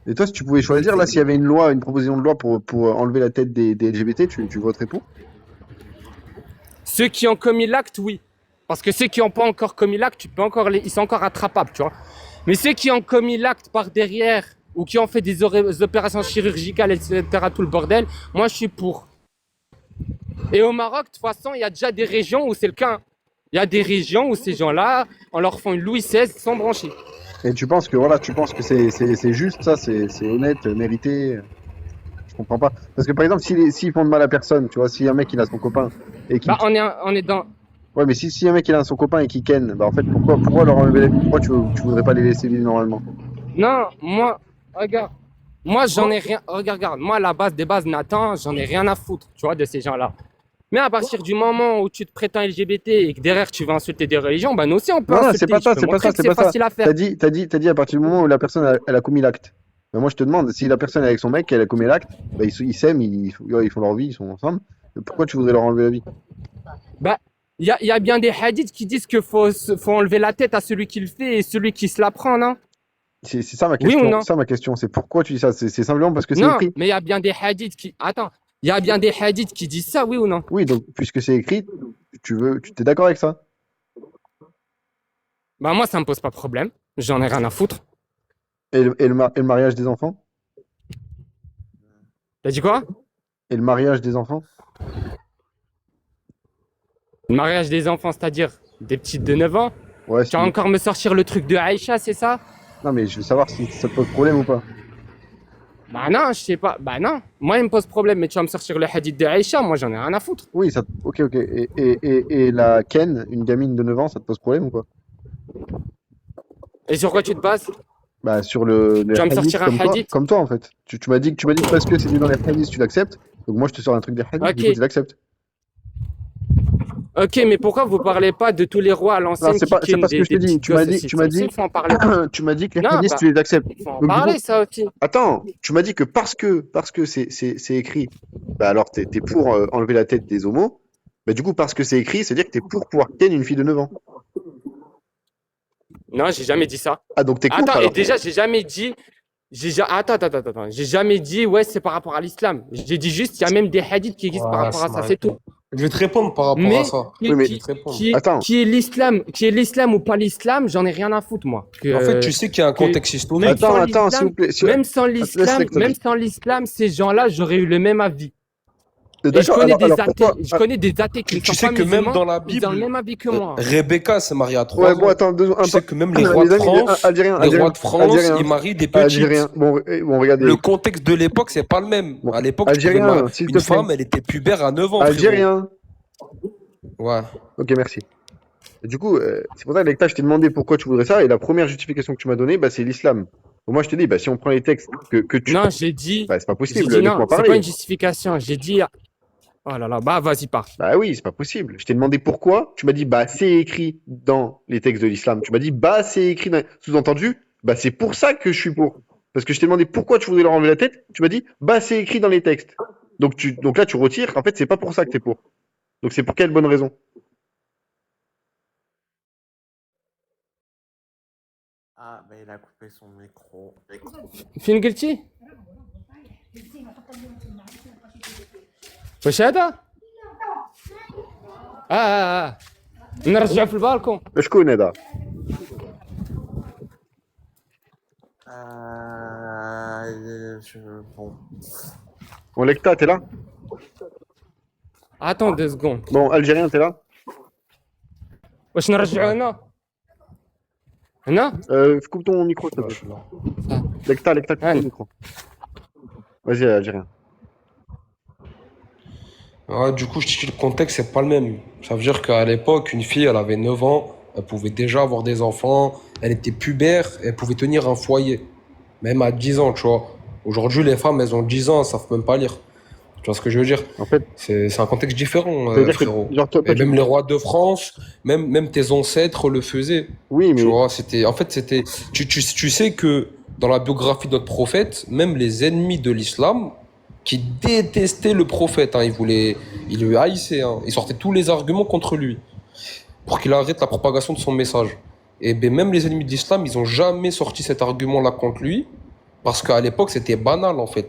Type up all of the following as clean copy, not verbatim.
Et toi, si tu pouvais Mais choisir, là, s'il y avait une loi, une proposition de loi pour enlever la tête des LGBT, tu voterais pour? Ceux qui ont commis l'acte, oui. Parce que ceux qui n'ont pas encore commis l'acte, ils sont encore attrapables, tu vois. Mais ceux qui ont commis l'acte par derrière ou qui ont fait des opérations chirurgicales, etc., tout le bordel, moi je suis pour. Et au Maroc, de toute façon, il y a déjà des régions où c'est le cas. Il y a des régions où ces gens-là, on leur font une Louis XVI sans brancher. Et tu penses que, voilà, tu penses que c'est juste, ça, c'est honnête, mérité? Je comprends pas. Parce que, par exemple, s'ils font de mal à personne, tu vois, si un mec, il a son copain et qui... Bah, on est dans. Ouais, mais si un mec, il a son copain et qui ken, bah, en fait, pourquoi leur enlever la vie? Pourquoi tu voudrais pas les laisser vivre normalement? Non, moi, regarde. Moi, j'en ai rien. Regarde. Moi, à la base des bases, Nathan, j'en ai rien à foutre, tu vois, de ces gens-là. Mais à partir du moment où tu te prétends LGBT et que derrière tu vas insulter des religions, bah nous aussi on peut Non, non, c'est insulter. pas Je ça, peux c'est pas montrer ça, que c'est c'est pas ça. facile à faire. T'as dit à partir du moment où la personne, elle a commis l'acte. Mais moi, je te demande, si la personne est avec son mec, elle a commis l'acte, bah, ils s'aiment, ils font leur vie, ils sont ensemble. Pourquoi tu voudrais leur enlever la vie? Bah, y a bien des hadiths qui disent qu'il faut enlever la tête à celui qui le fait et celui qui se la prend, non? C'est ça ma Oui ou question. non? Ça ma question, c'est pourquoi tu dis ça? C'est simplement parce que c'est Non, écrit. mais il y a bien des hadiths qui. Attends, il y a bien des hadiths qui disent ça, oui ou non? Oui, donc puisque c'est écrit, tu t'es d'accord avec ça? Bah moi ça me pose pas de problème. J'en ai rien à foutre. Et le mariage des enfants? T'as dit quoi? Et le mariage des enfants? Le mariage des enfants, c'est-à-dire des petites de 9 ans. Ouais, Tu vas encore me sortir le truc de Aïcha, c'est ça? non, mais je veux savoir si ça te pose problème ou pas. Bah non, je sais pas. Bah non, moi il me pose problème, mais tu vas me sortir le hadith de Aïcha, moi j'en ai rien à foutre. Oui, ça, ok, ok. Et la Ken, une gamine de 9 ans, ça te pose problème ou pas? Et sur quoi tu te bases? Bah, sur les Tu vas me hadiths sortir un hadith? comme toi en fait. Tu m'as dit que parce que c'est dit dans les hadiths, tu l'acceptes. Donc moi, je te sors un truc des hadiths, du coup, Ok, tu l'acceptes. ok, mais pourquoi vous parlez pas de tous les rois à Non, l'ancienne c'est qui pas, c'est kennent pas ce que je te des dis. petites Tu m'as gosses dit, aussi? tu Ça m'as aussi, dit, il faut en parler. tu m'as dit que les Non, hadiths, bah, tu les acceptes. il faut en Donc du coup, parler ça aussi. attends, tu m'as dit que parce que c'est écrit, bah alors t'es pour enlever la tête des homos. Bah du coup, parce que c'est écrit, c'est-à-dire que t'es pour pouvoir ken une fille de 9 ans. Non, j'ai jamais dit ça. Ah, donc t'es contre Attends, et alors. déjà, j'ai jamais dit. Attends. J'ai jamais dit, ouais, c'est par rapport à l'islam. J'ai dit juste, il y a même des hadiths qui existent par Ouais, rapport à ça ça, m'arrête. c'est tout. Je vais te répondre par rapport à Mais ça. Oui, mais Je vais te répondre. attends, qui est l'islam ou pas l'islam, j'en ai rien à foutre, moi. En fait, tu sais qu'il y a un Que, contexte même historique. sans attends, s'il l'islam, vous plaît. Laisse même l'extérieur. sans l'islam, ces gens-là, j'aurais eu le même avis. Et D'accord, alors pourquoi? je connais des athées qui ne Tu sont sais pas que même musulmans, dans la ils ont le Bible, même avis que moi. Rebecca s'est mariée à Ouais, 3 bon, ans. attends, Tu sais que même les rois de les amis, France, Algériens, les rois de France, Algériens, ils marient des Algériens. petites. Bon, regardez. Le contexte de l'époque, c'est pas le même. Bon, À l'époque, tu pouvais Algérien, s'il te une plaît. femme, elle était pubère à 9 ans, frérot. Algérien. Ouais. Ok, merci. Et du coup, c'est pour ça, Lecta, je t'ai demandé pourquoi tu voudrais ça, et la première justification que tu m'as donnée, bah, c'est l'islam. Donc moi, je te dis, bah, si on prend les textes que tu... Non, j'ai dit, Bah, c'est pas j'ai possible, dit non, laisse-moi c'est pas parler. une justification. J'ai dit, oh là là, bah vas-y, pars. Bah oui, c'est pas possible. Je t'ai demandé pourquoi, tu m'as dit, bah, c'est écrit dans les textes de l'islam. Tu m'as dit, bah, c'est écrit dans... Sous-entendu, bah, c'est pour ça que je suis pour. Parce que je t'ai demandé pourquoi tu voudrais leur enlever la tête, tu m'as dit, bah, c'est écrit dans les textes. Donc là, tu retires, en fait, c'est pas pour ça que t'es pour. Donc c'est pour quelle bonne raison? Ah, bah il a coupé son micro. فين قلتي؟ واش هذا؟ نرجعو في البالكون. Je connais, là. Bon. Bon, Lecta, t'es là? Attends 2 secondes. Bon, Algérien, t'es là? واش نرجعو هنا؟ هنا؟ Coupe ton micro, s'il te Ouais, je plaît. suis là. Lecta, coupe ton هاني. micro. Vas-y, Algérien. Ouais, du coup, je dis que le contexte, c'est pas le même. Ça veut dire qu'à l'époque, une fille, elle avait 9 ans, elle pouvait déjà avoir des enfants, elle était pubère, elle pouvait tenir un foyer. Même à 10 ans, tu vois. Aujourd'hui, les femmes, elles ont 10 ans, elles savent même pas lire. Tu vois ce que je veux dire? En fait, C'est un contexte différent, ça veut dire que, frérot. genre, toi, Et tu... même les rois de France, même tes ancêtres le faisaient. Oui, Tu mais... vois, c'était. Tu sais que dans la biographie de notre prophète, même les ennemis de l'islam, qui détestaient le prophète, hein, ils le haïssaient, hein, ils sortaient tous les arguments contre lui pour qu'il arrête la propagation de son message. Et ben même les ennemis de l'islam, ils ont jamais sorti cet argument-là contre lui Parce qu'à l'époque, c'était banal, en fait.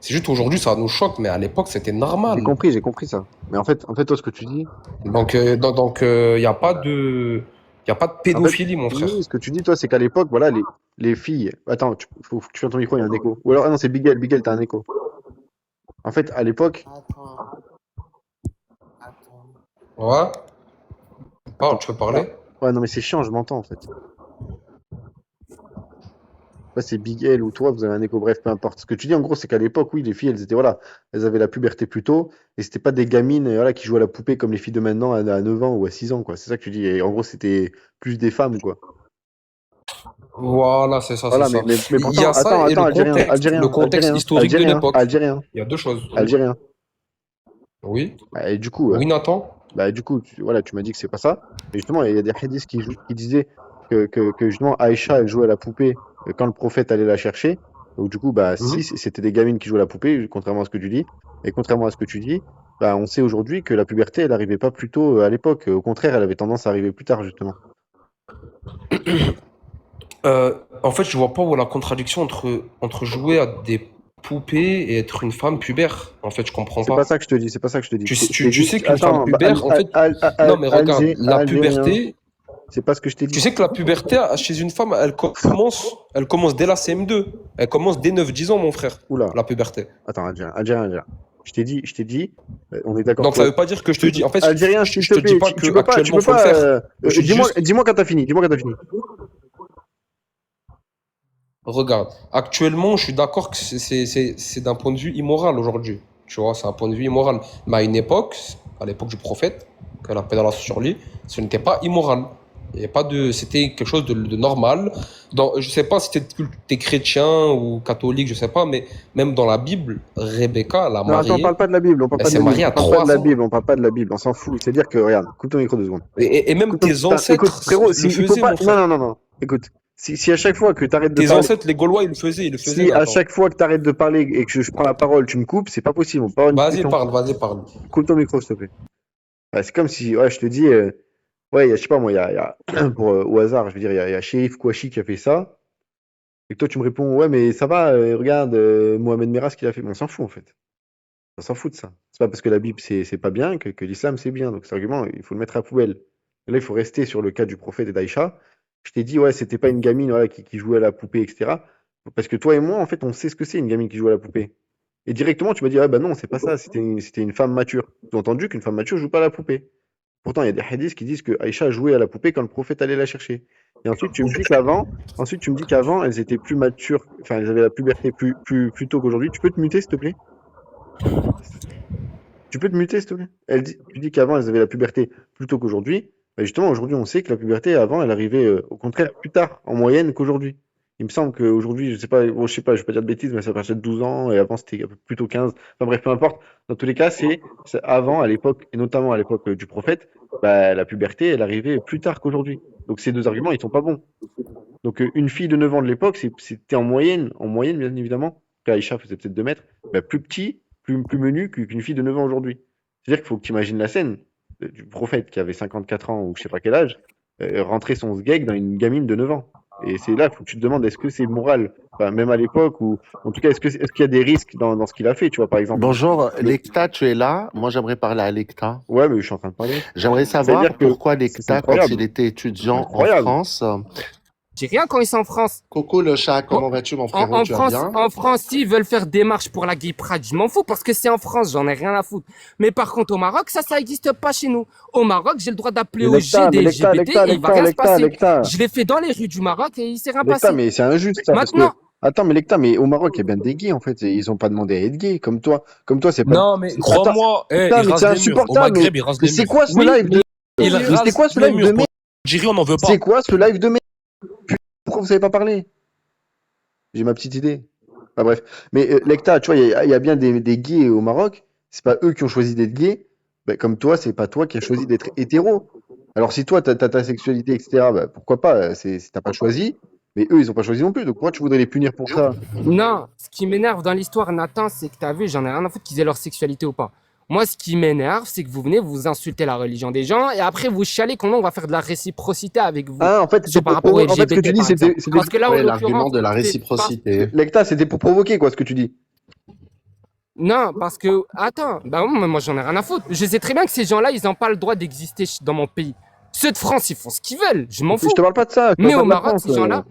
C'est juste aujourd'hui, ça nous choque, mais à l'époque, c'était normal. J'ai compris ça. Mais en fait, toi, ce que tu dis, Donc, il n'y a pas de, y a pas de en fait, pédophilie, mon frère. oui, ce que tu dis, toi, c'est qu'à l'époque, voilà, les filles. Attends, faut que tu fasses ton micro, il y a un écho. Ou alors, ah non, c'est Bigel, t'as un écho. En fait, à l'époque, Attends. Attends. Ouais. Parle, attends, tu peux parler? ouais, non, mais c'est chiant, je m'entends en fait. Ouais, c'est Bigel ou toi, vous avez un écho, bref, peu importe. Ce que tu dis, en gros, c'est qu'à l'époque, oui, les filles, elles étaient, voilà, elles avaient la puberté plus tôt, et c'était pas des gamines, voilà, qui jouaient à la poupée comme les filles de maintenant à 9 ans ou à 6 ans, quoi. C'est ça que tu dis. Et en gros, c'était plus des femmes, quoi. Voilà, c'est ça, c'est Voilà, ça. mais Il y pourtant, a ça et Algérien, le contexte historique de l'époque. Algérien, Il y a deux choses. Algérien. Oui. Bah, et du coup, Oui, Nathan? voilà, tu m'as dit que c'est pas ça. Mais justement, il y a des hadiths qui disaient que justement Aïcha, elle jouait à la poupée quand le prophète allait la chercher. Donc du coup, bah si Mhm. c'était des gamines qui jouaient à la poupée, contrairement à ce que tu dis, et contrairement à ce que tu dis, bah on sait aujourd'hui que la puberté, elle arrivait pas plus tôt à l'époque. Au contraire, elle avait tendance à arriver plus tard, justement. En fait, je vois pas où est la contradiction entre jouer à des poupées et être une femme pubère. En fait, je comprends C'est pas pas. ça que je te dis, c'est pas ça que je te dis. Je t'ai Tu dit, sais qu'une femme attends, bah, pubère, en fait, non, mais regarde, la Algérien, puberté, c'est pas ce que je t'ai tu dit. sais que la puberté, chez une femme, elle commence dès la CM2. Elle commence dès 9 10 ans, mon frère, Oula, la puberté. attends, Algérien. Je t'ai dit, on est d'accord, Donc, ça veut pas dire que je te dis, en fait, Algérien, s'il te je te dis plaît, pas tu que tu actuellement peux faut le pas. faire. Je dis juste, Dis-moi quand t'as fini. Dis-moi quand t'as fini. regarde, actuellement, je suis d'accord que c'est d'un point de vue immoral aujourd'hui. Tu vois, c'est un point de vue immoral. Mais à l'époque du prophète, que la paix d'Allah soit sur lui, ce n'était pas immoral. Il y avait pas de, c'était quelque chose de normal. Je sais pas si t'es chrétien ou catholique, je sais pas, mais même dans la Bible, Rebecca, elle a Non, attends, on parle marié, pas de la Bible, on parle elle pas de s'est la Bible, mariée on à parle pas de 3 la ans. Bible, on parle pas de la Bible, on s'en fout. C'est-à-dire que, regarde, coupe ton micro 2 secondes. Et même tes Putain, écoute, ancêtres frérot, le il faut faisaient, pas. mon Non, frère. non, non, non. Écoute, si à chaque fois que t'arrêtes de Tes parler, ancêtres, les Gaulois, ils le faisaient, si à Nathan. chaque fois que t'arrêtes de parler et que je prends la parole, tu me coupes, c'est pas possible, on peut avoir une discussion. Vas-y, parle. Coupe ton micro, s'il te plaît. Ouais, c'est comme si, ouais, je te dis, ouais, je sais pas moi, pour, au hasard, je veux dire, il y a Chérif Kouachi qui a fait ça, et que toi tu me réponds, ouais, mais ça va, regarde, Mohamed Merah, ce qu'il a fait. Mais on s'en fout en fait. On s'en fout de ça. C'est pas parce que la Bible c'est pas bien que l'islam c'est bien. Donc cet argument, il faut le mettre à la poubelle. Et là, il faut rester sur le cas du prophète et d'Aïcha. Je t'ai dit, ouais, c'était pas une gamine voilà, qui jouait à la poupée, etc. Parce que toi et moi, en fait, on sait ce que c'est une gamine qui joue à la poupée. Et directement, tu m'as dit, ah bah non, c'est pas ça, c'était une femme mature. J'ai entendu qu'une femme mature joue pas à la poupée. Pourtant, il y a des hadiths qui disent que Aïcha jouait à la poupée quand le prophète allait la chercher. Et ensuite, tu me dis qu'avant, elles étaient plus matures, enfin, elles avaient la puberté plus tôt qu'aujourd'hui. Tu peux te muter, s'il te plaît? Tu peux te muter, s'il te plaît? Tu dis qu'avant, elles avaient la puberté plus tôt qu'aujourd'hui. Bah, justement, aujourd'hui, on sait que la puberté, avant, elle arrivait au contraire plus tard, en moyenne, qu'aujourd'hui. Il me semble qu'aujourd'hui, je sais pas, bon, je sais pas, je vais pas dire de bêtises, mais ça partir de 12 ans, et avant, c'était plutôt 15. Enfin bref, peu importe. Dans tous les cas, c'est avant, à l'époque, et notamment à l'époque du prophète, bah, la puberté, elle arrivait plus tard qu'aujourd'hui. Donc ces deux arguments, ils sont pas bons. Donc une fille de 9 ans de l'époque, c'était en moyenne, bien évidemment, qu'Aïcha faisait peut-être 2 mètres, bah, plus petit, plus menu qu'une fille de 9 ans aujourd'hui. C'est-à-dire qu'il faut que tu imagines la scène du prophète qui avait 54 ans ou je sais pas quel âge, rentrer son sgeg dans une gamine de 9 ans. Et c'est là, il faut que tu te demandes, est-ce que c'est moral? Enfin, même à l'époque, ou en tout cas, est-ce qu'il y a des risques dans ce qu'il a fait, tu vois, par exemple. Bonjour, Lecta, tu es là? Moi, j'aimerais parler à Lecta. Ouais, mais je suis en train de parler. J'aimerais savoir C'est-à-dire que pourquoi c'est Lecta, quand incroyable. il était étudiant en Incroyable. France. J'ai rien quand ils sont en France. Coucou le chat, comment vas-tu, mon frérot? En Tu vas France, bien? en France, s'ils veulent faire des marches pour la Gay Pride, je m'en fous parce que c'est en France, j'en ai rien à foutre. Mais par contre, au Maroc, ça n'existe pas chez nous. Au Maroc, j'ai le droit d'appeler au G des LGBT et il va rien se passer. Je l'ai fait dans les rues du Maroc et il s'est rien passé. Mais c'est injuste ça. Maintenant, Attends, mais Lecta, mais au Maroc, il y a bien des gays en fait. Ils ont pas demandé à être gays. Comme toi, c'est pas. Non, mais crois-moi, Putain, mais c'est insupportable. Mais c'est quoi ce live de. Mais c'est quoi ce live de merde? Algérie, on n'en veut pas. C'est quoi ce live de merde? Pourquoi vous savez pas parler? J'ai ma petite idée. Enfin bref. Mais Lecta, tu vois, il y a bien des gays au Maroc. C'est pas eux qui ont choisi d'être gays. Ben, comme toi, c'est pas toi qui as choisi d'être hétéro. Alors si toi, t'as ta sexualité, etc., bah, pourquoi pas? T'as pas choisi. Mais eux, ils ont pas choisi non plus. Donc pourquoi tu voudrais les punir pour ça? non, ce qui m'énerve dans l'histoire, Nathan, c'est que t'as vu, j'en ai rien à foutre qu'ils aient leur sexualité ou pas. Moi, ce qui m'énerve, c'est que vous venez, vous insultez la religion des gens et après vous chialez comment on va faire de la réciprocité avec vous. Ah, en fait, Sur par rapport aux en fait, ce que tu LGBT, dis, par exemple. Parce que là, en Ouais, l'argument l'occurrence, de la c'est pas. réciprocité. Lecta, c'était pour provoquer, quoi, ce que tu dis. Non, parce que. Attends, bah moi j'en ai rien à foutre. Je sais très bien que ces gens-là, ils n'ont pas le droit d'exister dans mon pays. Ceux de France, ils font ce qu'ils veulent, je m'en Je fous. te parle pas de ça, je te Mais parle au pas de la Maroc, France.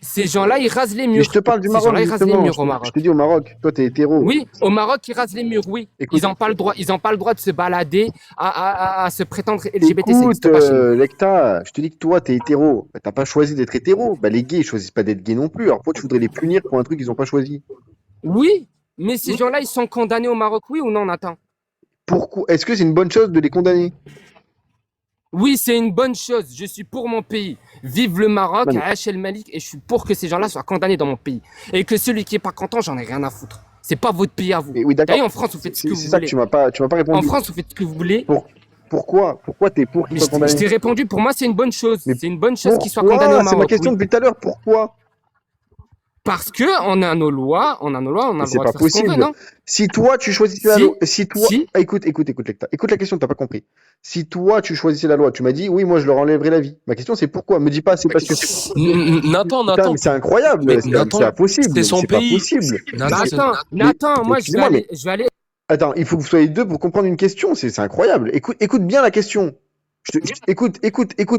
ces gens-là, ils rasent les Mais murs. je te parle du Ces Maroc, gens-là, ils rasent les justement. murs au Je Maroc. te dis au Maroc, toi, t'es hétéro. Oui, au Maroc, ils rasent les murs, oui. Écoute, Ils n'ont pas le droit, ils ont pas le droit de se balader à se prétendre LGBT, ça écoute, n'existe pas chez nous. Lecta, je te dis que toi, t'es hétéro. Bah, t'as pas choisi d'être hétéro. Bah, les gays, ils choisissent pas d'être gays non plus. Alors pourquoi tu voudrais les punir pour un truc qu'ils ont pas choisi? Oui, mais ces gens-là, ils sont condamnés au Maroc, oui ou non, Nathan? Pourquoi? Est-ce que c'est une bonne chose de les condamner? Oui, c'est une bonne chose. Je suis pour mon pays. Vive le Maroc, Non, mais- Aïch El Malik, et je suis pour que ces gens-là soient condamnés dans mon pays. Et que celui qui est pas content, j'en ai rien à foutre. C'est pas votre pays à vous. Mais oui, d'accord. D'ailleurs, en France, vous faites ce que vous C'est ça que voulez. tu m'as pas En répondu. France, vous faites ce que vous voulez. Pourquoi? Pourquoi t'es pour qu'ils Mais soient je condamnés? t'ai répondu, pour moi, c'est une bonne chose. Mais C'est une bonne chose qu'ils soient condamnés au Pourquoi? C'est ma Maroc. question Oui. depuis tout à l'heure. Pourquoi? Parce que on a nos lois, on a Mais le c'est droit de pas faire ce qu'on veut, possible. non? Si toi, tu choisissais la Si, loi, si toi, si. Ah, écoute, Lecta. Écoute la question, t'as pas compris. Si toi, tu choisissais la loi, tu m'as dit, oui, moi, je leur enlèverais la vie. Ma question, c'est pourquoi? Me dis pas, c'est parce que, Nathan, putain, Nathan, mais c'est incroyable. mais C'est Nathan, impossible. c'est son C'est pas pays. possible. Nathan, c'est- Nathan, moi, excusez-moi, je vais aller. Attends, il faut que vous soyez deux pour comprendre une question. C'est incroyable. Écoute bien la question. Écoute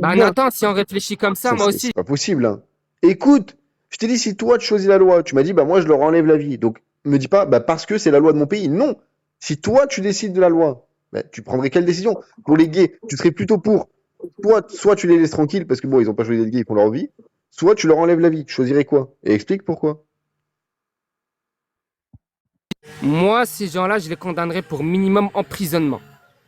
Bah, bien. Nathan, si on réfléchit comme ça, moi aussi. C'est pas possible, hein. Écoute, je t'ai dit, si toi, tu choisis la loi, tu m'as dit, bah, moi, je leur enlève la vie. Donc, me dis pas, bah, parce que c'est la loi de mon pays. Non. Si toi, tu décides de la loi, bah, tu prendrais quelle décision? Pour les gays, tu serais plutôt pour, soit tu les laisses tranquilles, parce que bon, ils ont pas choisi d'être gays, ils font leur vie, soit tu leur enlèves la vie. Tu choisirais quoi? Et explique pourquoi. Moi, ces gens-là, je les condamnerais pour minimum emprisonnement.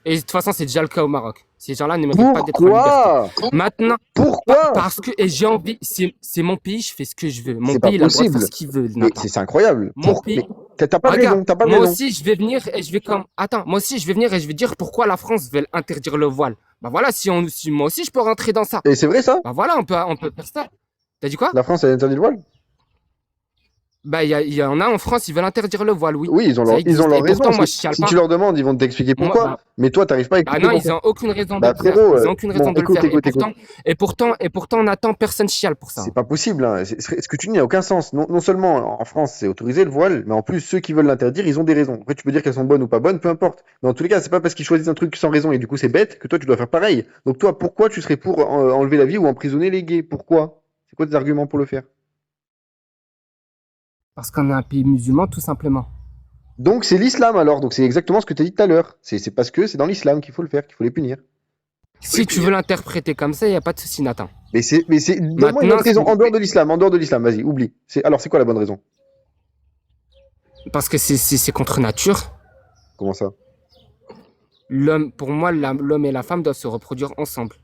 Et de toute façon, c'est déjà le cas au Maroc. Ces gens-là ne méritent pas d'être en liberté. Pourquoi? Maintenant, Pourquoi? parce que et j'ai envie, c'est mon pays, je fais ce que je veux. Mon C'est pas pays, il a le droit de faire possible. ce qu'il veut, Mais Nathan. c'est incroyable. Mon pays. Mais t'as pas de Regarde, raison, t'as pas de moi raison. aussi, je vais venir et je vais comme. Attends, moi aussi, je vais venir et je vais dire pourquoi la France veut interdire le voile. Bah voilà, si moi aussi, je peux rentrer dans ça. Et c'est vrai ça? Bah voilà, on peut faire ça. T'as dit quoi? La France, elle interdit le voile? Bah il y en a en France, ils veulent interdire le voile, oui. Oui, ils ont Ça leur existe. raison. Et pourtant, moi, Si je chiale si pas. tu leur demandes, ils vont t'expliquer Moi, pourquoi. bah, Mais toi, t'arrives pas à Ah expliquer non, ils pourquoi. n'ont aucune raison de Bah le faire. frérot, Ils n'ont aucune raison bon, de le faire. écoute. Et pourtant, on attend personne chiale pour ça. C'est pas possible, hein. Ce que tu dis n'a aucun sens. Non seulement en France, c'est autorisé le voile, mais en plus, ceux qui veulent l'interdire, ils ont des raisons. Après, tu peux dire qu'elles sont bonnes ou pas bonnes, peu importe. Mais en tous les cas, c'est pas parce qu'ils choisissent un truc sans raison et du coup, c'est bête que toi, tu dois faire pareil. Donc toi, pourquoi tu serais pour enlever la vie ou emprisonner les gays? Pourquoi? C'est quoi tes arguments pour le faire? Parce qu'on est un pays musulman, tout simplement. Donc c'est l'islam alors. Donc c'est exactement ce que tu as dit tout à l'heure. C'est parce que c'est dans l'islam qu'il faut le faire, qu'il faut les punir. Si tu veux l'interpréter comme ça, il n'y a pas de souci, Nathan. Donne-moi une Maintenant, autre raison en dehors de l'islam. En dehors de l'islam, vas-y, oublie. Alors c'est quoi la bonne raison? Parce que c'est contre nature. Comment ça? Pour moi, l'homme et la femme doivent se reproduire ensemble.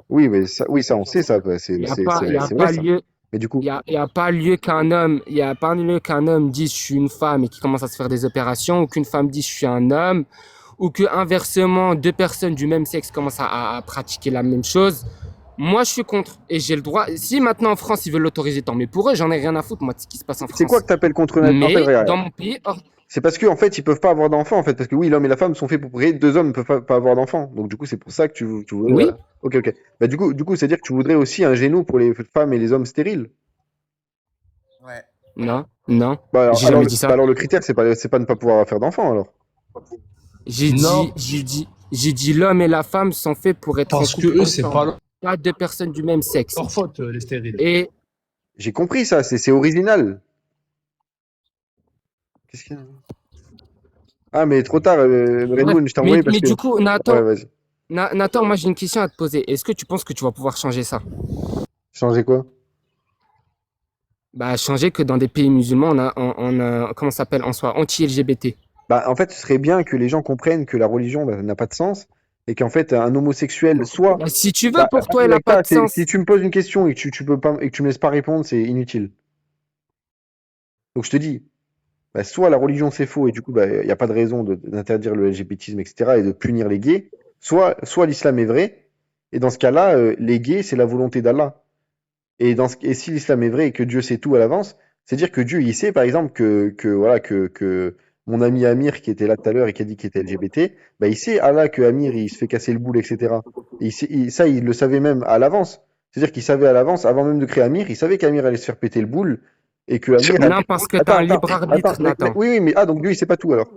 Oui, mais ça, on sait ça. C'est Il n'y a c'est- pas, il y a c'est pas vrai ça. lieu, Mais du coup, il y a pas lieu qu'un homme dise je suis une femme et qui commence à se faire des opérations, ou qu'une femme dise je suis un homme, ou que inversement deux personnes du même sexe commencent à pratiquer la même chose. Moi, je suis contre et j'ai le droit. Si maintenant en France ils veulent l'autoriser, tant mais pour eux, j'en ai rien à foutre moi de ce qui se passe en France. c'est quoi que t'appelles contre nature? En Mais fait, regarde, dans mon pays, c'est parce qu'en fait, ils peuvent pas avoir d'enfants, en fait. Parce que oui, l'homme et la femme sont faits pour créer. Deux hommes ne peuvent pas avoir d'enfants. Donc du coup, c'est pour ça que tu voudrais. oui, Voilà. Ok. Bah du coup, c'est-à-dire que tu voudrais aussi un génou pour les femmes et les hommes stériles. Ouais. non, Bah j'ai jamais dit ça. alors le critère, c'est pas ne pas pouvoir faire d'enfants alors. Non. J'ai dit l'homme et la femme sont faits pour être Parce en que couple eux, c'est ensemble. pas Pas deux personnes du même sexe. leur faute, les stériles. Et J'ai compris ça. C'est original. Qu'est-ce qu'il y a? Ah mais trop tard, Red Moon, je t'ai envoyé parce mais que. du coup, Ouais, vas-y. Nathan, moi j'ai une question à te poser. Est-ce que tu penses que tu vas pouvoir changer ça? Changer quoi? Bah, changer que dans des pays musulmans, comment ça s'appelle, on soit anti-LGBT. Bah, en fait, ce serait bien que les gens comprennent que la religion bah, n'a pas de sens et qu'en fait, un homosexuel soit. Bah, si tu veux, Bah, pour toi, elle n'a pas de sens. si tu me poses une question et que tu peux pas et que tu me laisses pas répondre, c'est inutile. Donc je te dis, bah, soit la religion c'est faux et du coup, bah, il n'y a pas de raison d'interdire le LGBTisme, etc. et de punir les gays, soit l'islam est vrai et dans ce cas-là, les gays c'est la volonté d'Allah. Et si l'islam est vrai et que Dieu sait tout à l'avance, c'est dire que Dieu il sait par exemple voilà que mon ami Amir qui était là tout à l'heure et qui a dit qu'il était LGBT, bah il sait Allah que Amir il se fait casser le boule, etc. Et ça, il le savait même à l'avance. C'est-à-dire qu'il savait à l'avance, avant même de créer Amir, il savait qu'Amir allait se faire péter le boule et que Amir Non, parce que t'as un libre arbitre, Nathan. oui, oui, mais donc lui, il sait pas tout alors.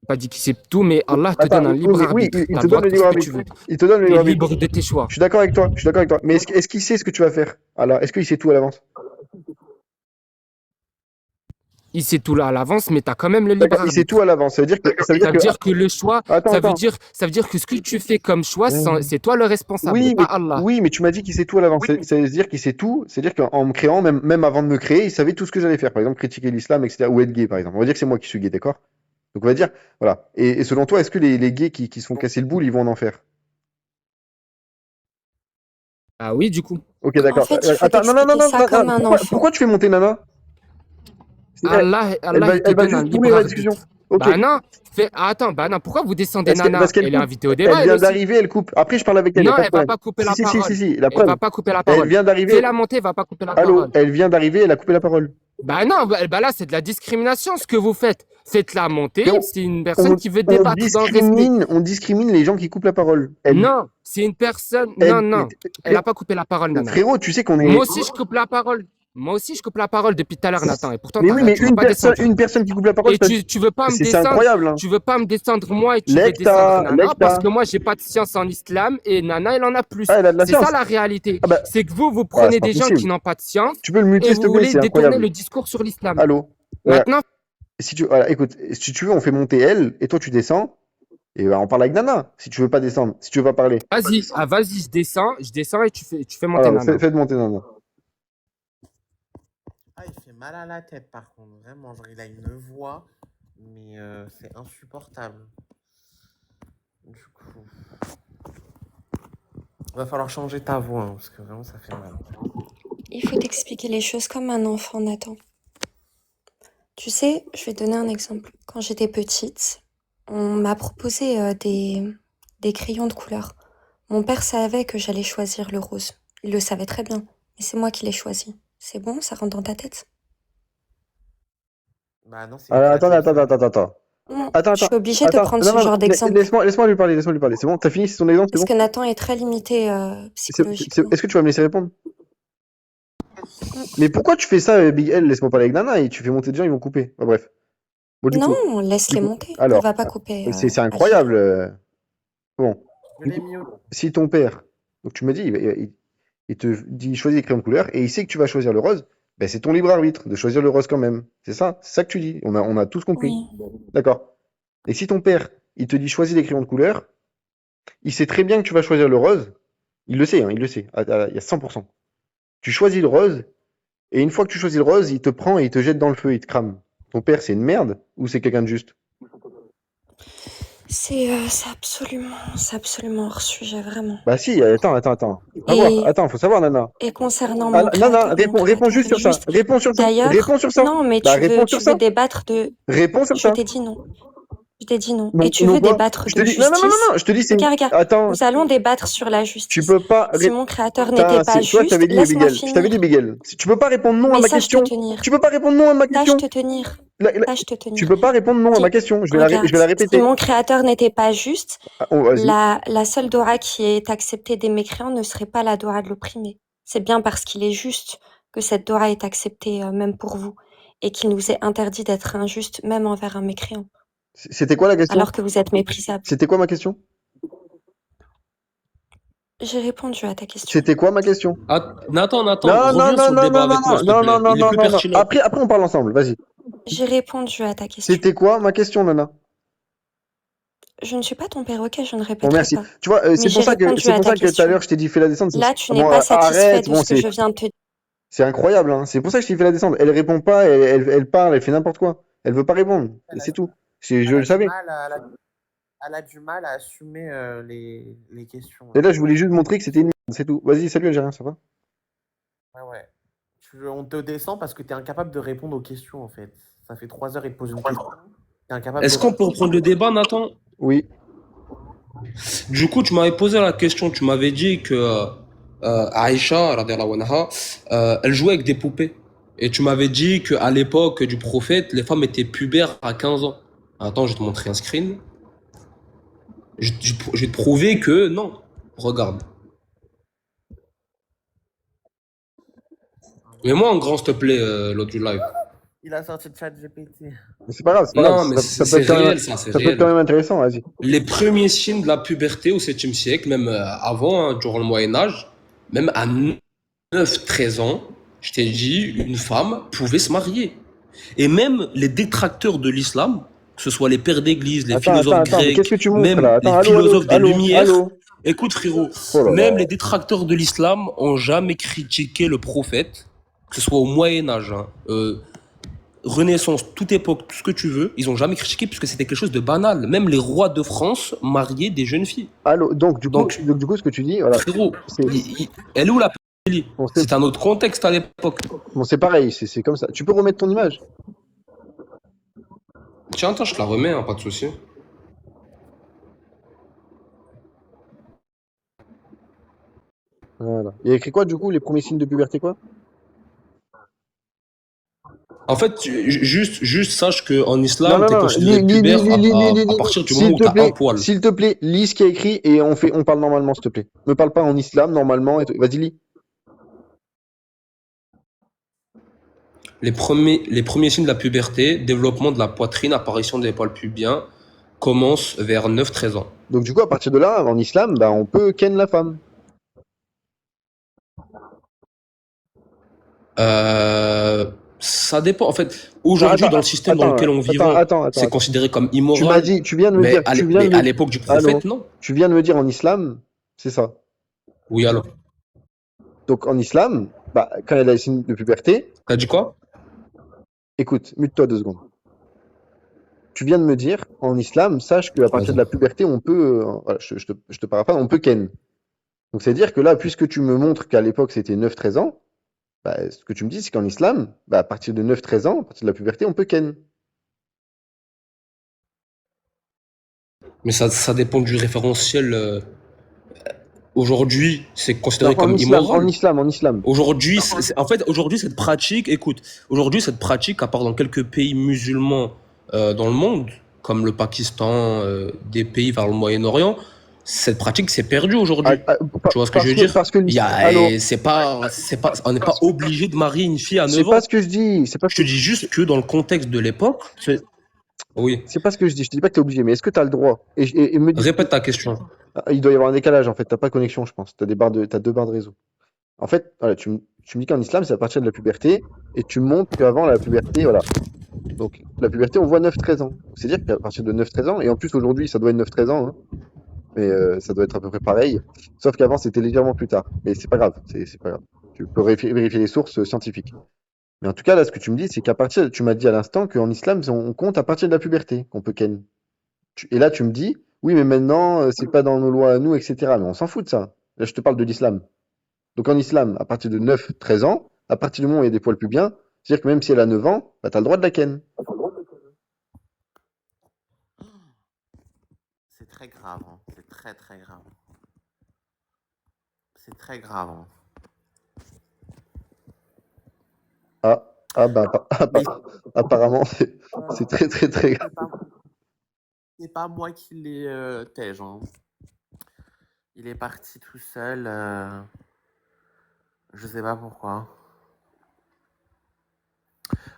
Pas dit qu'il sait tout, mais Allah te donne un libre arbitre. il T'as te le droit donne le de faire libre ce que tu arbitre. veux. Il te donne le Tu libre es arbitre. libre de tes choix. Je suis d'accord avec toi, je suis d'accord avec toi. Mais est-ce qu'il sait ce que tu vas faire? Allah, est-ce qu'il sait tout à l'avance? Il sait tout là à l'avance, mais t'as quand même le libre D'accord, il sait arbitre. tout à l'avance. Ça veut dire que, Ça veut dire que le choix, Attends, ça veut attends. dire que ce que tu fais comme choix, c'est toi le responsable, Oui, pas Allah. oui, mais tu m'as dit qu'il sait tout à l'avance. Ça veut dire qu'il sait tout. C'est-à-dire qu'en me créant, même avant de me créer, il savait tout ce que j'allais faire. Par exemple, critiquer l'islam, etc. Ou être gay, par exemple. On va dire que c'est moi qui suis gay, d'accord? Donc on va dire, voilà. Et selon toi, est-ce que les gays qui se font casser le boule, ils vont en enfer? Ah oui, du coup. Ok, En d'accord. fait, il faut Attends, non, t'expliquer ça comme un enfant. pourquoi tu fais monter Nana? Allah, il te Elle va donne un juste libre pourrir la discussion. arbitre. Ok. Bah non, attends, bah non, pourquoi vous descendez Nana? Parce qu'elle Elle est coupe. invitée au Elle débat, elle vient aussi. d'arriver, elle coupe. Après, je parle avec elle. Non, y a pas de elle va problème. pas couper la Si, parole. la Elle preuve. va pas couper la Elle parole. vient d'arriver. Fais la montée, elle va pas couper la Allô, parole. elle vient d'arriver, elle a coupé la parole. Bah non, bah là, c'est de la discrimination ce que vous faites. Faites-la monter, Mais c'est une personne qui veut débattre dans le respect. On discrimine les gens qui coupent la parole. Non, c'est une personne. Non, elle a pas coupé la parole, Nana. Frérot, tu sais qu'on est. Moi aussi, je coupe la parole. Moi aussi, je coupe la parole depuis tout à l'heure, Nathan. Et pourtant, Mais oui, mais tu veux pas descendre. une personne qui coupe la parole, Et tu veux pas me c'est descendre. incroyable. Hein. Tu veux pas me descendre moi et tu veux Lecta, descendre Nana Lecta. parce que moi j'ai pas de science en islam et Nana elle en a plus. Ah, elle a de la C'est science. ça la réalité. Ah bah. C'est que vous prenez c'est pas des gens possible. qui n'ont pas de science Tu peux le muter, et s'il te vous plaît, voulez c'est détourner incroyable. le discours sur l'islam. Allô. Maintenant, Si tu, voilà, écoute, si tu veux, on fait monter elle et toi tu descends et on parle avec Nana. Si tu veux pas descendre, si tu veux pas parler. vas-y, je descends et tu fais monter Alors, Nana. faites monter Nana. Ah, il fait mal à la tête, par contre. Vraiment, genre, il a une voix, mais c'est insupportable. Du coup, va falloir changer ta voix, hein, parce que vraiment, ça fait mal. Il faut t'expliquer les choses comme un enfant, Nathan. Tu sais, je vais te donner un exemple. Quand j'étais petite, on m'a proposé des crayons de couleur. Mon père savait que j'allais choisir le rose. Il le savait très bien, mais c'est moi qui l'ai choisi. C'est bon, ça rentre dans ta tête? Bah non, c'est Alors, attends. Non, Attends, je suis obligée de attends, prendre non, ce non, genre d'exemple. laisse-moi lui parler. C'est bon, t'as fini, c'est ton exemple, c'est Parce bon? que Nathan est très limité psychologiquement. Est-ce que tu vas me laisser répondre? Mais pourquoi tu fais ça, Big L? Laisse-moi parler avec Nana et tu fais monter des gens, ils vont couper. Bah, bref. Bon, du coup, Non, laisse-les monter. alors, Elle va pas couper. c'est incroyable. Bon, Je l'ai mis au... si ton père, donc tu m'as dit, il te dit choisis les crayons de couleur et il sait que tu vas choisir le rose, ben c'est ton libre arbitre de choisir le rose quand même. C'est ça que tu dis. On a tous compris. Oui. D'accord. Et si ton père, il te dit choisis les crayons de couleur, il sait très bien que tu vas choisir le rose. Il le sait, hein, il le sait. Il y a 100%. Tu choisis le rose et une fois que tu choisis le rose, il te prend et il te jette dans le feu, il te crame. Ton père, c'est une merde ou c'est quelqu'un de juste? C'est absolument hors sujet, vraiment. Bah si, attends. Faut savoir, Nana. Et concernant Ah, mon Nana, créateur, réponds juste sur ça. Réponds sur ça. D'ailleurs, Réponds sur ça. non, mais Bah, tu réponds veux, sur tu ça. veux débattre de... Réponds sur Je ça. t'ai dit non. Je t'ai dit non. Non, Et tu non, veux quoi débattre Je te de dis, justice. non, je te dis, c'est. Regarde, Attends, nous allons débattre sur la tu justice. peux pas. Si mon créateur Putain, n'était pas toi, je juste, t'avais dit, laisse-moi Miguel. Je t'avais dit, finir. Miguel. Tu peux pas répondre non à Mais ma sache question. te tenir. Tu peux pas répondre non à ma question. Sache te tenir. Sache te Tu tenir. peux pas répondre non à ma question. Je vais la Regarde, répéter. si mon créateur n'était pas juste, Ah, oh, vas-y. la seule Dora qui est acceptée des mécréants ne serait pas la Dora de l'opprimé. C'est bien parce qu'il est juste que cette Dora est acceptée même pour vous et qu'il nous est interdit d'être injuste même envers un mécréant. C'était quoi la question? Alors que vous êtes méprisable. C'était quoi ma question? J'ai répondu à ta question. C'était quoi ma question? Ah, Nathan, Non, reviens sur le débat avec moi, s'il te plaît. non, Il est plus pertinent. Après, on parle ensemble. Vas-y. J'ai répondu à ta question. C'était quoi ma question, Nana? Je ne suis pas ton perroquet, je ne Bon, répéterai merci. pas. Tu vois, c'est j'ai pour ça que répondu à ta tout à question. l'heure, je t'ai dit fais la descente. Là, tu n'es Bon, pas satisfait arrête, de ce que je viens de te dire. C'est incroyable, hein. C'est pour ça que je t'ai fait la descente. Elle répond pas, elle parle, elle fait n'importe quoi. Elle veut pas répondre. Et c'est tout. Je le savais. Elle a du mal à assumer les questions. Et là, je voulais juste montrer que c'était une merde. C'est tout. Vas-y, salut Algérien, ça va? Ouais. On te descend parce que tu es incapable de répondre aux questions, en fait. Ça fait 3 heures et te pose une question. T'es incapable Est-ce qu'on peut reprendre le débat, Nathan? Oui. Du coup, tu m'avais posé la question. Tu m'avais dit que Aïcha, radhiyallahu anha, elle jouait avec des poupées. Et tu m'avais dit qu'à l'époque du prophète, les femmes étaient pubères à 15 ans. Attends, je vais te montrer un screen. Je vais te prouver que non. Regarde. Mets-moi en grand, s'il te plaît, l'autre du live. Il a sorti de ChatGPT. Mais c'est pas grave, c'est pas grave. Non, mais Ça peut c'est être quand même, réel, ça, c'est ça peut être quand réel. même intéressant, vas-y. Les premiers signes de la puberté au 7e siècle, même avant, hein, durant le Moyen-Âge, même à 9-13 ans, je t'ai dit, une femme pouvait se marier. Et même les détracteurs de l'islam, que ce soit les pères d'église, les philosophes Mais qu'est-ce que grecs, tu montres même là? les Attends, allô, allô, philosophes des allô, Lumières, allô. écoute frérot, Oh là même là. les détracteurs de l'islam ont jamais critiqué le prophète, que ce soit au Moyen-Âge, hein, Renaissance, toute époque, tout ce que tu veux, ils ont jamais critiqué puisque c'était quelque chose de banal. Même les rois de France mariaient des jeunes filles. Allô, donc du coup, Donc, ce que tu dis, voilà, frérot, c'est elle est où la pédophilie? bon, c'est C'est un autre contexte à l'époque. bon, c'est pareil, c'est comme ça. Tu peux remettre ton image? Tiens, attends, je te la remets, hein, pas de souci. Voilà. Il y a écrit quoi du coup, les premiers signes de puberté quoi? En fait, juste sache qu'en Non, islam, non, t'es non, considéré pubère à partir du moment où t'as un poil. s'il te plaît, lis ce qui est écrit et on parle normalement, s'il te plaît. Ne parle pas en islam normalement. Vas-y, lis. Les premiers signes de la puberté, développement de la poitrine, apparition des poils pubiens, commencent vers 9-13 ans. Donc du coup, à partir de là, en islam, bah, on peut ken la femme. Ça dépend. En fait, aujourd'hui, dans le système dans lequel on vit, c'est considéré comme immoral. Tu viens de me dire, Mais à l'époque du prophète, non. Tu viens de me dire en islam, c'est ça. Oui, alors. Donc en islam, bah, quand elle a les signes de puberté. T'as dit quoi? Écoute, mute-toi 2 secondes. Tu viens de me dire, en islam, sache qu'à partir de la puberté, on peut, voilà, je te paraphrase, on peut ken. Donc c'est-à-dire que là, puisque tu me montres qu'à l'époque c'était 9-13 ans, bah, ce que tu me dis, c'est qu'en islam, bah, à partir de 9-13 ans, à partir de la puberté, on peut ken. Mais ça dépend du référentiel. Aujourd'hui, c'est considéré comme immoral. En islam. Aujourd'hui, en fait, aujourd'hui, cette pratique, écoute, aujourd'hui, cette pratique, à part dans quelques pays musulmans dans le monde, comme le Pakistan, des pays vers le Moyen-Orient, cette pratique s'est perdue aujourd'hui. Tu vois ce que je veux dire? On n'est pas obligé de marier une fille à 9 ans. C'est pas ce que je dis. Je te dis juste que dans le contexte de l'époque, oui. C'est pas ce que je dis. Je te dis pas que t'es obligé, mais est-ce que t'as le droit? Et me dis. Répète ta question. Il doit y avoir un décalage en fait. T'as pas de connexion, je pense. T'as 2 barres de réseau. En fait, voilà, tu me dis qu'en islam, c'est à partir de la puberté, et tu me montres qu'avant la puberté, voilà. Donc, la puberté, on voit 9-13 ans. C'est-à-dire qu'à partir de 9-13 ans, et en plus aujourd'hui, ça doit être 9-13 ans, hein, mais ça doit être à peu près pareil. Sauf qu'avant, c'était légèrement plus tard. Mais c'est pas grave, c'est pas grave. Tu peux vérifier les sources scientifiques. Mais en tout cas, là, ce que tu me dis, c'est qu'à partir, tu m'as dit à l'instant qu'en islam, on compte à partir de la puberté qu'on peut ken. Et là, tu me dis, oui, mais maintenant, c'est pas dans nos lois à nous, etc. Mais on s'en fout de ça. Là, je te parle de l'islam. Donc en islam, à partir de 9-13 ans, à partir du moment où il y a des poils pubiens, c'est-à-dire que même si elle a 9 ans, bah, tu as le droit de la ken. C'est très grave, hein. C'est très très grave. C'est très grave. Hein. Apparemment, c'est très très très grave. C'est pas moi qui l'ai tège. Hein. Il est parti tout seul. Je sais pas pourquoi.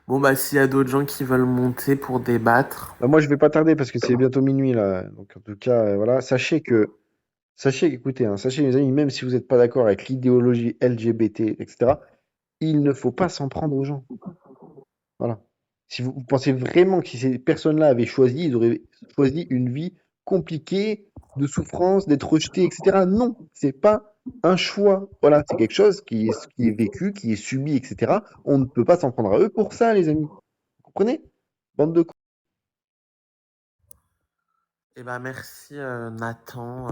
Bon, bah, s'il y a d'autres gens qui veulent monter pour débattre. Bah, moi, je vais pas tarder parce que c'est bientôt minuit là. Donc, en tout cas, voilà. Écoutez, hein, sachez, les amis, même si vous n'êtes pas d'accord avec l'idéologie LGBT, etc., il ne faut pas s'en prendre aux gens. Voilà. Si vous pensez vraiment que si ces personnes-là avaient choisi, ils auraient choisi une vie compliquée, de souffrance, d'être rejetés, etc. Non, c'est pas un choix. Voilà, c'est quelque chose qui est vécu, qui est subi, etc. On ne peut pas s'en prendre à eux pour ça, les amis. Vous comprenez? Bande de cons. Eh ben, merci Nathan.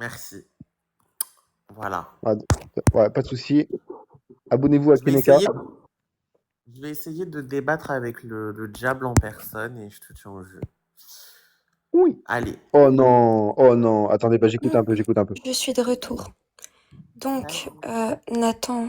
Merci. Voilà. Ouais, pas de souci. Abonnez-vous à Keneka. Je vais essayer de débattre avec le diable en personne et je te tiens au jeu. Oui. Allez. Oh non. Attendez, bah, j'écoute un peu. Je suis de retour. Donc, Nathan,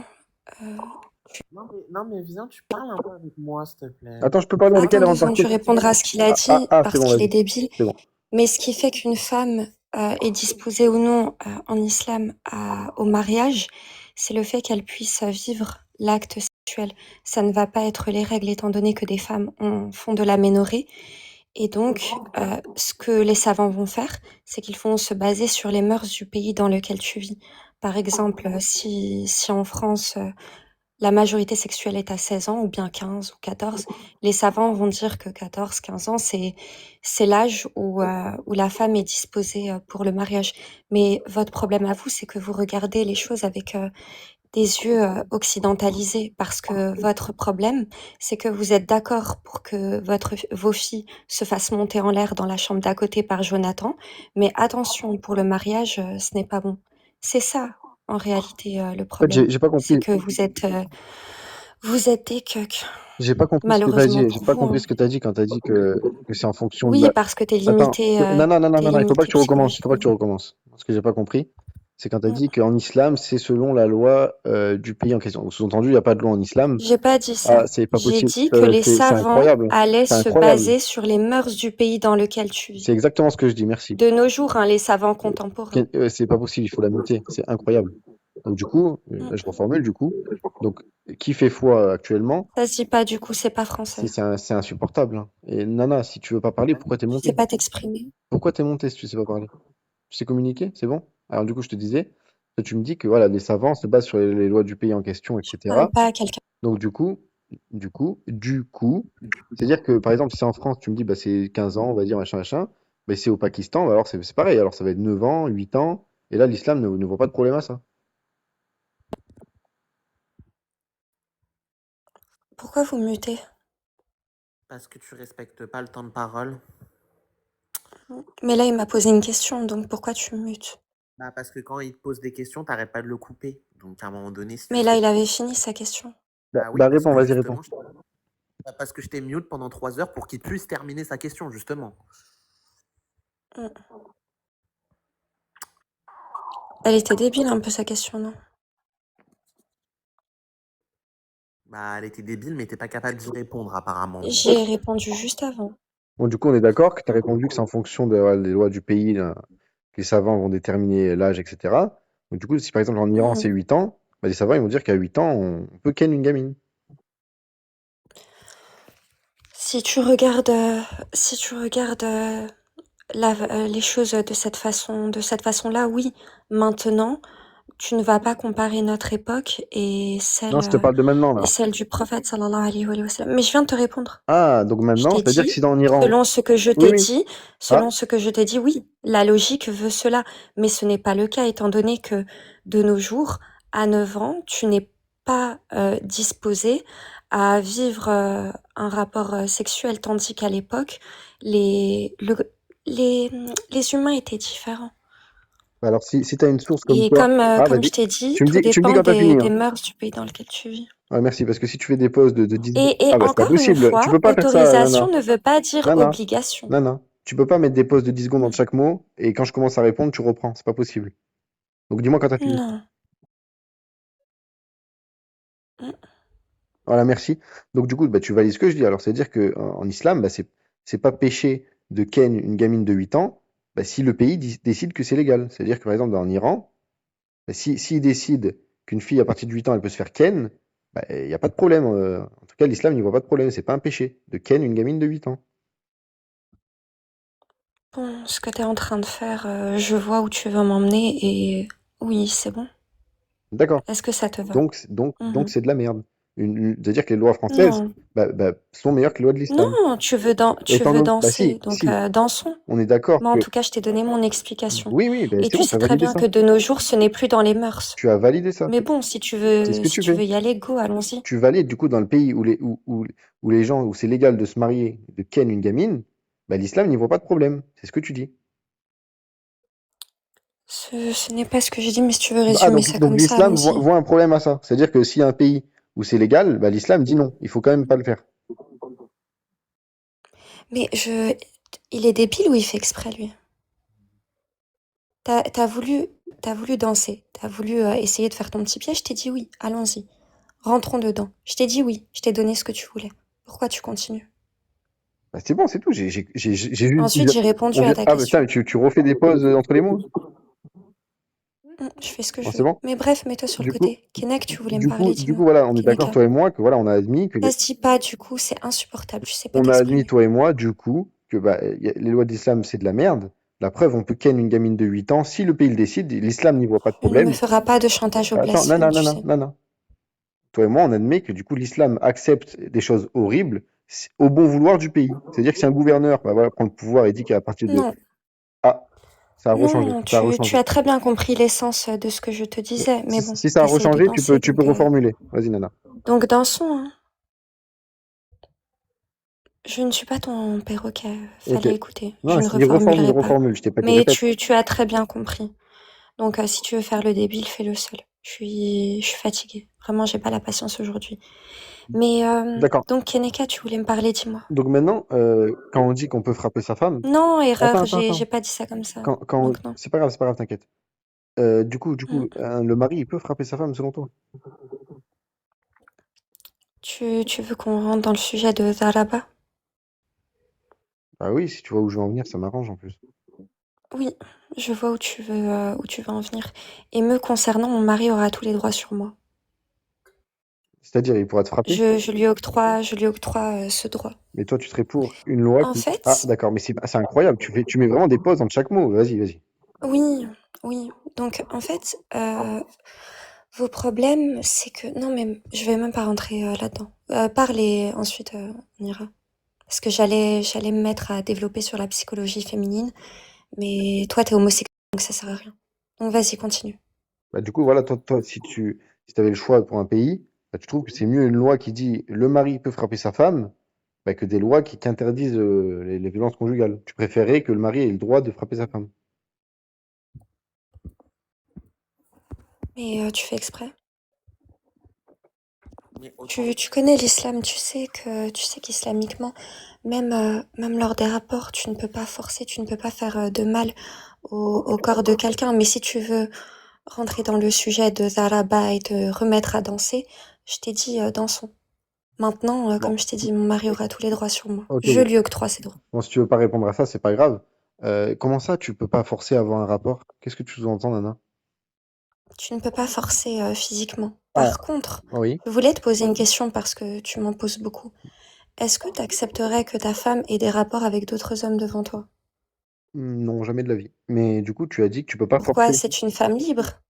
Non, mais viens, tu parles un peu avec moi, s'il te plaît. Attends, je peux parler avec Attends, elle avant 2 de secondes, je partir? répondrai à ce qu'il a Ah, dit c'est parce bon, qu'il est vas-y. débile. C'est bon. Mais ce qui fait qu'une femme est disposée ou non en islam au mariage, c'est le fait qu'elle puisse vivre l'acte sexuel. Ça ne va pas être les règles étant donné que des femmes font de l'aménorrhée. Et donc, ce que les savants vont faire, c'est qu'ils vont se baser sur les mœurs du pays dans lequel tu vis. Par exemple, si en France, la majorité sexuelle est à 16 ans ou bien 15 ou 14, les savants vont dire que 14, 15 ans, c'est l'âge où la femme est disposée pour le mariage. Mais votre problème à vous, c'est que vous regardez les choses avec des yeux occidentalisés parce que votre problème, c'est que vous êtes d'accord pour que vos filles se fassent monter en l'air dans la chambre d'à côté par Jonathan, mais attention, pour le mariage, ce n'est pas bon. C'est ça, en réalité, le En fait, problème. j'ai pas C'est compris. que vous êtes des cucks, J'ai pas compris ce que t'as malheureusement dit. J'ai pour pas vous, compris hein. ce que t'as dit quand t'as dit que c'est en fonction de Oui, la. parce que Attends. Non, non, non, non, t'es non, non, il faut pas que limité tu recommences. Il faut pas que tu psychologiquement. recommences. Ce que j'ai pas compris, c'est quand t'as Mm. dit qu'en islam, c'est selon la loi du pays en question. Donc, sous-entendu, il n'y a pas de loi en islam. J'ai pas dit Ah, ça. c'est pas J'ai possible. dit que les C'est savants incroyable. allaient C'est se incroyable. baser sur les mœurs du pays dans lequel tu C'est vis. exactement ce que je dis. Merci. De nos jours, hein, les savants contemporains. C'est pas possible. Il faut la muter. C'est incroyable. Donc, du coup, Mm. je reformule, du coup. Donc, qui fait foi actuellement? Ça se dit pas, du coup, c'est pas français. C'est insupportable, hein. Et Nana, si tu veux pas parler, pourquoi t'es Tu sais monté? pas t'exprimer. Pourquoi t'es monté si tu sais pas parler? Tu sais communiquer? C'est bon? Alors du coup, je te disais, toi, tu me dis que voilà, les savants se basent sur les lois du pays en question, Parle etc. pas à quelqu'un. Donc du coup, c'est-à-dire que par exemple, si c'est en France, tu me dis bah c'est 15 ans, on va dire machin machin, mais c'est au Pakistan, bah, alors c'est pareil, alors ça va être 9 ans, 8 ans, et là l'islam ne voit pas de problème à ça. Pourquoi vous mutez? Parce que tu respectes pas le temps de parole. Mais là, il m'a posé une question, donc pourquoi tu mutes? Bah, parce que quand il te pose des questions, t'arrêtes pas de le couper. Donc à un moment donné, si tu Mais là, sais il pas. avait fini sa question. Bah oui, Bah parce réponds, que vas-y, réponds. justement, parce que je t'ai mute pendant 3 heures pour qu'il puisse terminer sa question, justement. Mm. Elle était débile un peu sa question, non? Bah, elle était débile, mais t'es pas capable d'y répondre, apparemment. Donc. J'y ai répondu juste avant. Bon, du coup, on est d'accord que tu as répondu que c'est en fonction des lois du pays, là, que les savants vont déterminer l'âge, etc. Donc du coup, si par exemple en Iran c'est Mhm. 8 ans, bah, les savants ils vont dire qu'à 8 ans, on peut ken une gamine. Si tu regardes, les choses de cette façon-là, oui. Maintenant, tu ne vas pas comparer notre époque Non, je te parle de maintenant, et là. celle du prophète sallallahu alayhi wa sallam. Mais je viens de te répondre. Ah, donc Je maintenant, t'ai c'est-à-dire que dit, si dans en Iran... selon ce que je Oui, t'ai oui. dit, Ah, oui, la logique veut cela. Mais ce n'est pas le cas, étant donné que de nos jours, à 9 ans, tu n'es pas disposé à vivre un rapport sexuel, tandis qu'à l'époque, les, le- les humains étaient différents. bah alors si tu as une source comme Et quoi... Ah, comme je vas-y. t'ai dit, Tu me tout dis, tu me dis dépend quand t'as fini, des hein. mœurs du pays dans lequel tu vis. Ouais, merci, parce que si tu fais des pauses de 10 secondes... Et Ah bah c'est pas encore une possible. Tu fois, peux pas faire ça, autorisation Nana. ne veut pas dire Nana. obligation. Nana. Tu peux pas mettre des pauses de 10 secondes entre chaque mot, et quand je commence à répondre, tu reprends. C'est pas possible. Donc dis-moi quand t'as fini. Non. Mm. Voilà, merci. Donc du coup, bah, tu valides ce que je dis. Alors, c'est-à-dire que en islam, bah, c'est pas péché de ken une gamine de 8 ans, bah, si le pays décide que c'est légal. C'est-à-dire que par exemple, en Iran, bah, s'il décide qu'une fille à partir de 8 ans, elle peut se faire ken, bah, il n'y a pas de problème. En tout cas, l'islam n'y voit pas de problème. C'est pas un péché de ken une gamine de 8 ans. Bon, ce que tu es en train de faire, je vois où tu veux m'emmener et oui, c'est bon. D'accord. Est-ce que ça te va? Donc Mhm. c'est de la merde. C'est-à-dire que les lois françaises Non. sont meilleures que les lois de l'islam. Non, tu veux Bah danser, si, donc si. dansons. On est d'accord Moi, en que... tout cas, je t'ai donné mon explication. Oui, oui, bah, Et c'est tu bon, sais tu as très validé bien ça. que de nos jours, ce n'est plus dans les mœurs. Tu as validé ça. Mais bon, C'est ce que si tu tu fais. veux y aller, go, allons-y. Tu valides du coup dans le pays où les gens, où c'est légal de se marier, de ken une gamine, bah, l'islam n'y voit pas de problème. C'est ce que tu dis. Ce n'est pas ce que j'ai dit, mais si tu veux Ah, résumer ça donc comme ça, l'islam allons-y. voit un problème à ça. C'est-à-dire que s'il y a un pays où c'est légal, bah, l'islam dit non, il faut quand même pas le faire. Mais il est débile ou il fait exprès, lui? T'as voulu danser, t'as voulu essayer de faire ton petit piège, je t'ai dit oui, allons-y. Rentrons dedans. Je t'ai dit oui, je t'ai donné ce que tu voulais. Pourquoi tu continues? Bah, c'est bon, c'est tout. J'ai juste Ensuite, j'ai répondu à ta Ah, bah, putain, question. mais tu refais des pauses entre les mots? Je fais ce que Bon, je c'est veux. bon? Mais bref, mets-toi sur le Du coup, côté. Kenek, tu voulais me parler, du coup, dis-moi. voilà, on est d'accord, Keneka. toi et moi, que voilà, on a admis que Ça se dit pas, du coup, c'est insupportable. Tu sais pas on a admis, t'exprimer. toi et moi, du coup, que bah, les lois de l'islam, c'est de la merde. La preuve, on peut ken une gamine de 8 ans. Si le pays le décide, l'islam n'y voit pas de Tu ne me problème. feras pas de chantage au Attends, non, blasphème, non, non, tu non, sais. non, non. Toi et moi, on admet que du coup, l'islam accepte des choses horribles au bon vouloir du pays. C'est-à-dire que si un gouverneur bah, voilà, prend le pouvoir et dit qu'à partir de... Non, Ah, ça a rechangé, non, ça a tu rechangé. as très bien compris l'essence de ce que je te disais. Mais bon, Si ça a t'essayes de rechangé, danser, tu peux reformuler. Vas-y, Nana. donc dansons, hein. Je ne suis pas ton perroquet, Ok. fallait écouter. Je Non, ne je t'ai dit reformule, reformulerai pas. reformule. Je t'ai pas dit Mais répète. tu as très bien compris. Donc si tu veux faire le débile, fais-le seul. Je suis fatiguée. Vraiment, j'ai pas la patience aujourd'hui. Mais D'accord. donc Keneka, tu voulais me parler, dis-moi. Donc maintenant, quand on dit qu'on peut frapper sa femme... Non, erreur, Attends. j'ai pas dit ça comme ça. Quand... Donc non. C'est pas grave, t'inquiète. Du coup, Mm. le mari, il peut frapper sa femme selon toi? Tu veux qu'on rentre dans le sujet de Zaraba? Ah oui, si tu vois où je veux en venir, ça m'arrange en plus. Oui, je vois où tu veux en venir. Et me concernant, mon mari aura tous les droits sur moi. C'est-à-dire, il pourra te frapper, Je lui octroie ce droit. mais toi, tu serais pour une loi En qui... Ah, fait, d'accord, mais c'est incroyable. Tu mets vraiment des pauses entre chaque mot. Vas-y, vas-y. oui, oui. Donc, en fait, vos problèmes, c'est que... Non, mais je vais même pas rentrer là-dedans. Parlez, ensuite, on ira. Parce que j'allais me mettre à développer sur la psychologie féminine, mais toi, t'es homosexuel, donc ça sert à rien. Donc, vas-y, continue. Bah, du coup, voilà, toi, si avais le choix pour un pays, bah, tu trouves que c'est mieux une loi qui dit le mari peut frapper sa femme bah, que des lois qui interdisent les violences conjugales. Tu préférais que le mari ait le droit de frapper sa femme. Mais tu fais exprès. Mais autant. Tu connais l'islam, tu sais qu'islamiquement, même lors des rapports, tu ne peux pas forcer, tu ne peux pas faire de mal au corps de quelqu'un. Mais si tu veux rentrer dans le sujet de Zaraba et te remettre à danser, je t'ai dit dansons. Maintenant, Bon, comme je t'ai dit, mon mari aura tous les droits sur moi. ok. Je lui octroie ses droits. Bon, si tu veux pas répondre à ça, c'est pas grave. Comment ça, tu peux pas forcer à avoir un rapport? Qu'est-ce que tu sous-entends, Nana? Tu ne peux pas forcer physiquement. Ah, Par contre, oui. je voulais te poser une question parce que tu m'en poses beaucoup. Est-ce que tu accepterais que ta femme ait des rapports avec d'autres hommes devant toi? Non, jamais de la vie. Mais du coup, tu as dit que tu peux pas Pourquoi? forcer. C'est une femme libre.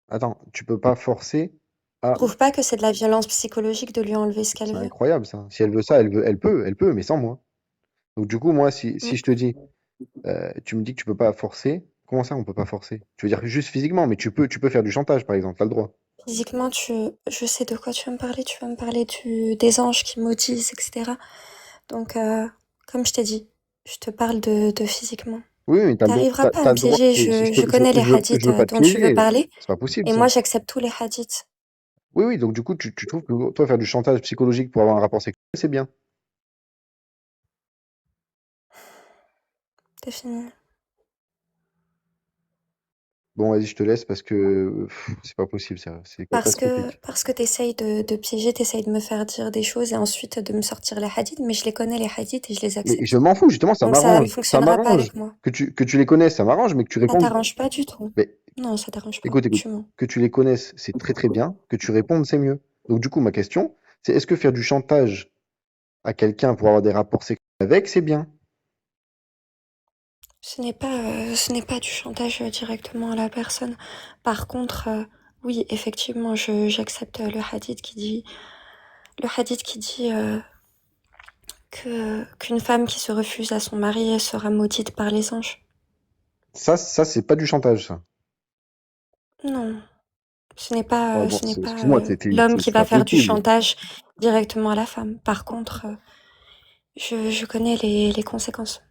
Attends, tu peux pas forcer Tu à... trouves pas que c'est de la violence psychologique de lui enlever ce qu'elle C'est veut? incroyable, ça. Si elle veut ça, elle peut, mais sans moi. Donc du coup, moi, Mm. si je te dis, tu me dis que tu peux pas forcer, comment ça, on peut pas forcer? Tu veux dire juste physiquement, mais tu peux faire du chantage, par exemple, t'as le droit. Physiquement, je sais de quoi tu veux me parler. Tu vas me parler des anges qui maudissent, etc. Donc, comme je t'ai dit, je te parle de physiquement. Oui, mais T'arriveras pas à t'as me le droit. piéger. Et si Je connais les je hadiths veux pas te dont tu veux piéger, parler. c'est pas possible, Et ça. moi, j'accepte tous les hadiths. Oui, oui, donc du coup, tu trouves que toi, faire du chantage psychologique pour avoir un rapport sexuel, c'est bien. C'est fini. Bon, vas-y, je te laisse parce que c'est pas possible, c'est catastrophique. Parce que t'essayes de piéger, t'essayes de me faire dire des choses et ensuite de me sortir les hadiths, mais je les connais les hadiths et je les Mais je accepte. m'en fous, justement, ça Donc ça ne m'arrange. Ça fonctionnera pas m'arrange. avec moi. Que tu les connaisses, ça m'arrange, mais que tu Ça répondes. t'arrange pas du tout. Mais Non, ça t'arrange pas. écoute, Tu mens. que tu les connaisses, c'est très très bien. Que tu répondes, c'est mieux. Donc du coup, ma question, c'est est-ce que faire du chantage à quelqu'un pour avoir des rapports sexuels avec, c'est bien? Ce n'est pas du chantage directement à la personne. Par contre, oui, effectivement, j'accepte le hadith qui dit qu'une femme qui se refuse à son mari sera maudite par les anges. Ça, c'est pas du chantage, ça. Non, Ouais, bon, ce n'est pas excuse-moi, l'homme qui c'est va pas faire du possible. chantage directement à la femme. Par contre, je connais les conséquences.